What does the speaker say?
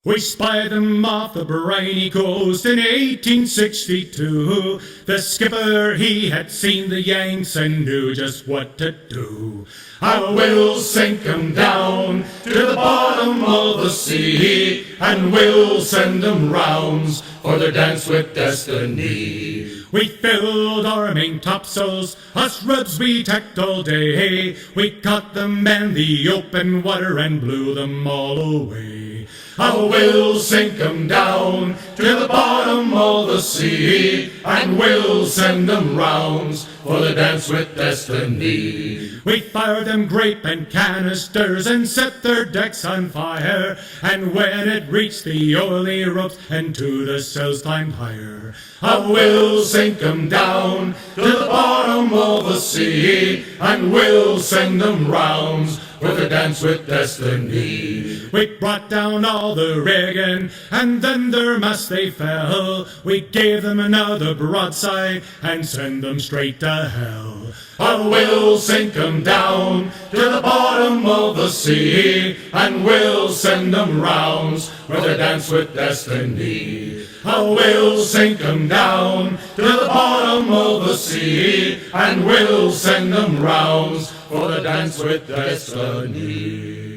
We spied them off the briny coast in 1862. The skipper, he had seen the Yanks and knew just what to do. I will sink 'em down to the bottom of the sea, and we'll send 'em rounds for their dance with destiny. We filled our main topsails, us ribs we tacked all day. We caught them in the open water and blew them all away. I will sink 'em down to the bottom of the sea, and we'll send 'em rounds for the dance with destiny. We fired them grape and canisters and set their decks on fire, and when it reached the oily ropes and to the sails climbed higher, I will sink 'em down to the bottom of the sea, and we'll send 'em rounds for the dance with destiny. We brought down all the rigging, and then their masts they fell. We gave them another broadside and send them straight to hell. I will sink 'em down to the bottom of the sea, and we'll send 'em rounds for their dance with destiny. I will sink 'em down to the bottom of the sea, and we'll send 'em rounds for the dance with destiny.